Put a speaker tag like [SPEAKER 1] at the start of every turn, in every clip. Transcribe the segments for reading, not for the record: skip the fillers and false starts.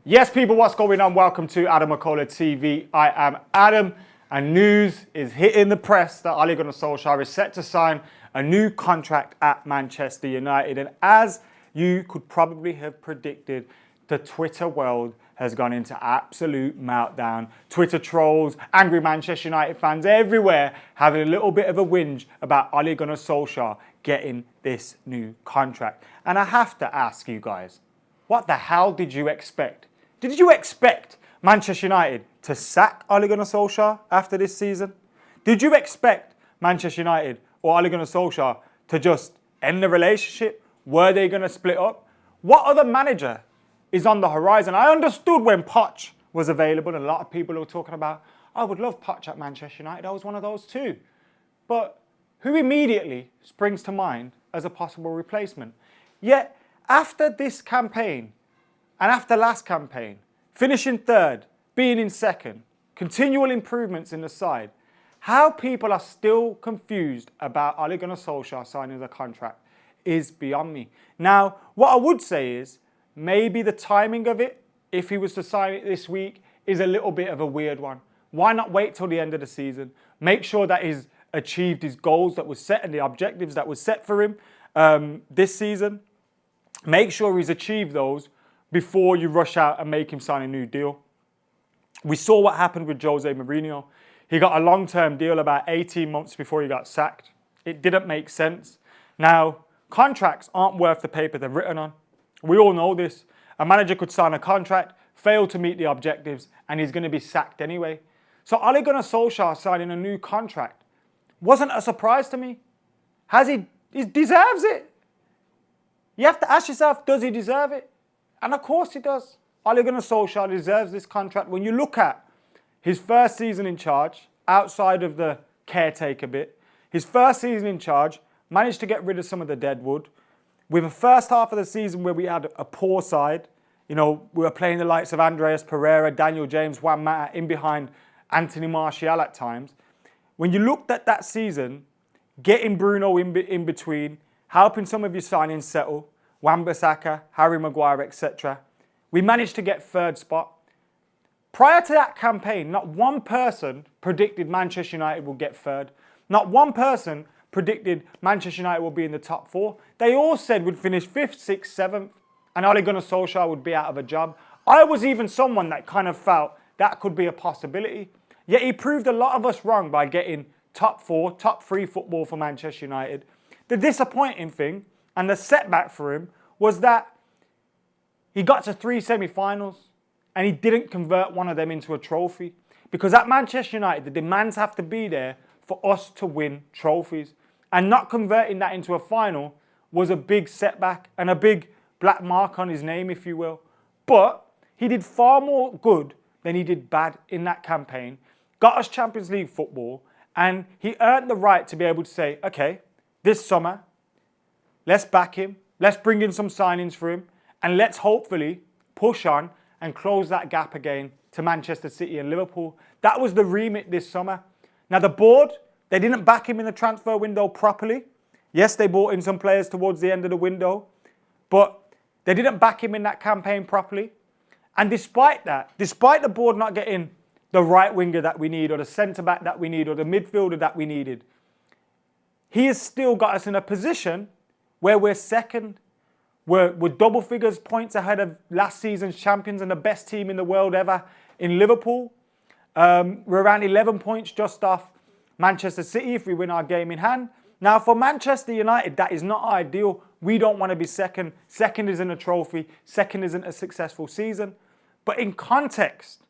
[SPEAKER 1] Yes, people, what's going on? Welcome to AdamMcKola TV. I am Adam, and news is hitting the press that Ole Gunnar Solskjaer is set to sign a new contract at Manchester United. And as you could probably have predicted, the Twitter world has gone into absolute meltdown. Twitter trolls, angry Manchester United fans everywhere having a little bit of a whinge about Ole Gunnar Solskjaer getting this new contract. And I have to ask you guys, what the hell did you expect? Did you expect Manchester United to sack Ole Gunnar Solskjaer after this season? Did you expect Manchester United or Ole Gunnar Solskjaer to just end the relationship? Were they going to split up? What other manager is on the horizon? I understood when Poch was available, and a lot of people were talking about, I would love Poch at Manchester United. I was one of those too. But who immediately springs to mind as a possible replacement? Yet, after this campaign, and after last campaign, finishing third, being in second, continual improvements in the side, how people are still confused about Ole Gunnar Solskjaer signing the contract is beyond me. Now, what I would say is, maybe the timing of it, if he was to sign it this week, is a little bit of a weird one. Why not wait till the end of the season? Make sure that he's achieved his goals that was set and the objectives that was set for him this season. Make sure he's achieved those before you rush out and make him sign a new deal. We saw what happened with Jose Mourinho. He got a long-term deal about 18 months before he got sacked. It didn't make sense. Now, contracts aren't worth the paper they're written on. We all know this. A manager could sign a contract, fail to meet the objectives, and he's going to be sacked anyway. So Ole Gunnar Solskjaer signing a new contract wasn't a surprise to me. He deserves it. You have to ask yourself, does he deserve it? And of course he does. Ole Gunnar Solskjaer deserves this contract. When you look at his first season in charge, outside of the caretaker bit, his first season in charge, managed to get rid of some of the dead wood. With the first half of the season where we had a poor side, we were playing the likes of Andreas Pereira, Daniel James, Juan Mata, in behind Anthony Martial at times. When you looked at that season, getting Bruno in between, helping some of your signings settle, Wan-Bissaka, Harry Maguire, etc. We managed to get third spot. Prior to that campaign, not one person predicted Manchester United would get third. Not one person predicted Manchester United will be in the top four. They all said we'd finish 5th, 6th, 7th, and Ole Gunnar Solskjaer would be out of a job. I was even someone that kind of felt that could be a possibility. Yet he proved a lot of us wrong by getting top 4, top 3 football for Manchester United. The disappointing thing and the setback for him was that he got to 3 semi-finals and he didn't convert one of them into a trophy. Because at Manchester United, the demands have to be there for us to win trophies. And not converting that into a final was a big setback and a big black mark on his name, if you will. But he did far more good than he did bad in that campaign, got us Champions League football, and he earned the right to be able to say, okay, this summer, let's back him, let's bring in some signings for him, and let's hopefully push on and close that gap again to Manchester City and Liverpool. That was the remit this summer. Now the board, they didn't back him in the transfer window properly. Yes, they brought in some players towards the end of the window, but they didn't back him in that campaign properly. And despite that, despite the board not getting the right winger that we need, or the centre-back that we need, or the midfielder that we needed, he has still got us in a position where we're second. We're double figures points ahead of last season's champions and the best team in the world ever in Liverpool. We're around 11 points just off Manchester City if we win our game in hand. Now for Manchester United, that is not ideal. We don't want to be second. Second isn't a trophy. Second isn't a successful season. But in context,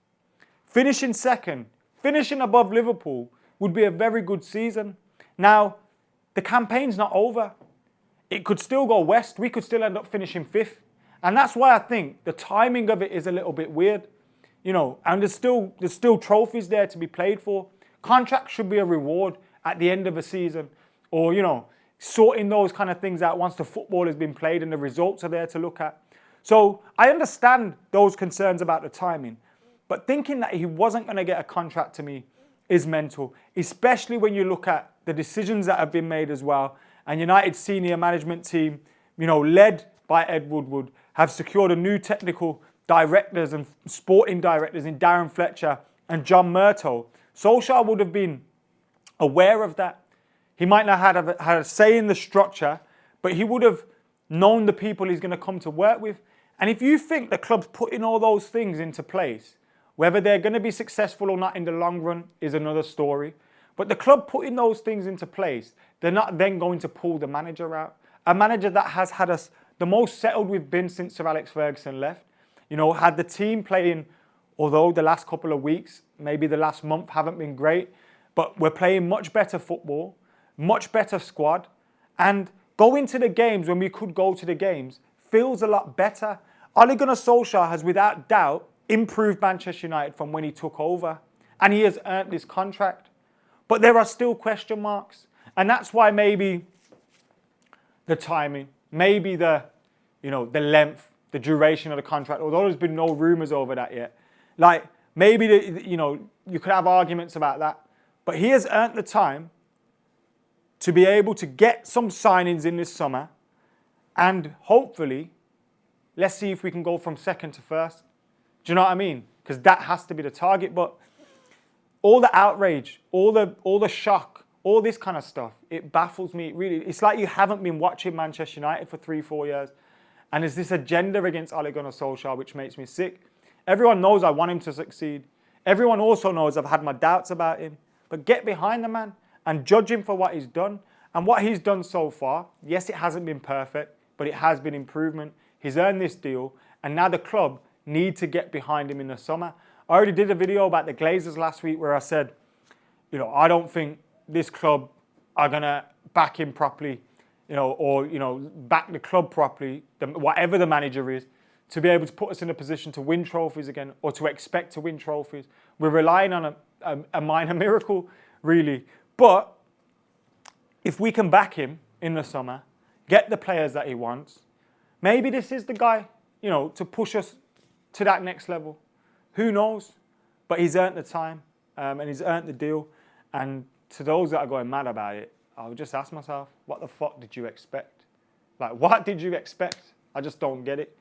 [SPEAKER 1] finishing second, finishing above Liverpool would be a very good season. Now, the campaign's not over. It could still go west. We could still end up finishing 5th. And that's why I think the timing of it is a little bit weird. And there's still trophies there to be played for. Contracts should be a reward at the end of a season. Or, sorting those kind of things out once the football has been played and the results are there to look at. So I understand those concerns about the timing. But thinking that he wasn't going to get a contract to me is mental. Especially when you look at the decisions that have been made as well. And United's senior management team, led by Ed Woodward, have secured a new technical directors and sporting directors in Darren Fletcher and John Murtough, Solskjaer would have been aware of that. He might not have had a say in the structure, but he would have known the people he's going to come to work with. And if you think the club's putting all those things into place, whether they're going to be successful or not in the long run is another story. But the club putting those things into place, they're not then going to pull the manager out. A manager that has had us the most settled we've been since Sir Alex Ferguson left. You know, had the team playing, although the last couple of weeks, maybe the last month haven't been great, but we're playing much better football, much better squad, and going to the games when we could go to the games feels a lot better. Ole Gunnar Solskjaer has without doubt improved Manchester United from when he took over, and he has earned this contract. But there are still question marks, and that's why maybe the timing, maybe the length, the duration of the contract, although there's been no rumours over that yet. Like, maybe, you could have arguments about that. But he has earned the time to be able to get some signings in this summer. And hopefully, let's see if we can go from second to first. Do you know what I mean? Because that has to be the target. But all the outrage, all the shock, all this kind of stuff, it baffles me. It's like you haven't been watching Manchester United for 3-4 years. And there's this agenda against Ole Gunnar Solskjaer, which makes me sick. Everyone knows I want him to succeed. Everyone also knows I've had my doubts about him. But get behind the man and judge him for what he's done. And what he's done so far, yes, it hasn't been perfect, but it has been improvement. He's earned this deal. And now the club need to get behind him in the summer. I already did a video about the Glazers last week where I said, I don't think this club are going to back him properly, or back the club properly, whatever the manager is, to be able to put us in a position to win trophies again or to expect to win trophies. We're relying on a minor miracle, really. But if we can back him in the summer, get the players that he wants, maybe this is the guy, to push us to that next level. Who knows? But he's earned the time and he's earned the deal. And to those that are going mad about it, I'll just ask myself, what the fuck did you expect? Like, what did you expect? I just don't get it.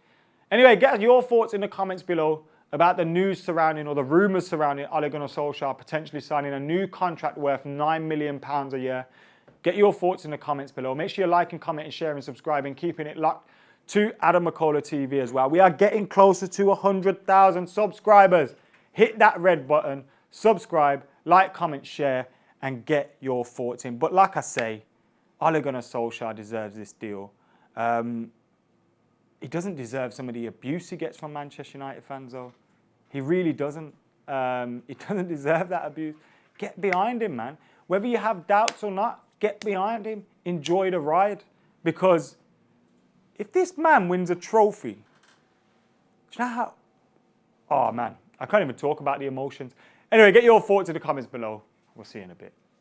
[SPEAKER 1] Anyway, get your thoughts in the comments below about the news surrounding or the rumours surrounding Ole Gunnar Solskjaer potentially signing a new contract worth £9 million a year. Get your thoughts in the comments below. Make sure you like and comment and share and subscribe and keeping it locked to AdamMcKola TV as well. We are getting closer to 100,000 subscribers. Hit that red button, subscribe, like, comment, share, and get your thoughts in. But like I say, Ole Gunnar Solskjaer deserves this deal. He doesn't deserve some of the abuse he gets from Manchester United fans, though. He really doesn't. He doesn't deserve that abuse. Get behind him, man. Whether you have doubts or not, get behind him. Enjoy the ride. Because if this man wins a trophy, do you know how? Oh, man. I can't even talk about the emotions. Anyway, get your thoughts in the comments below. We'll see you in a bit.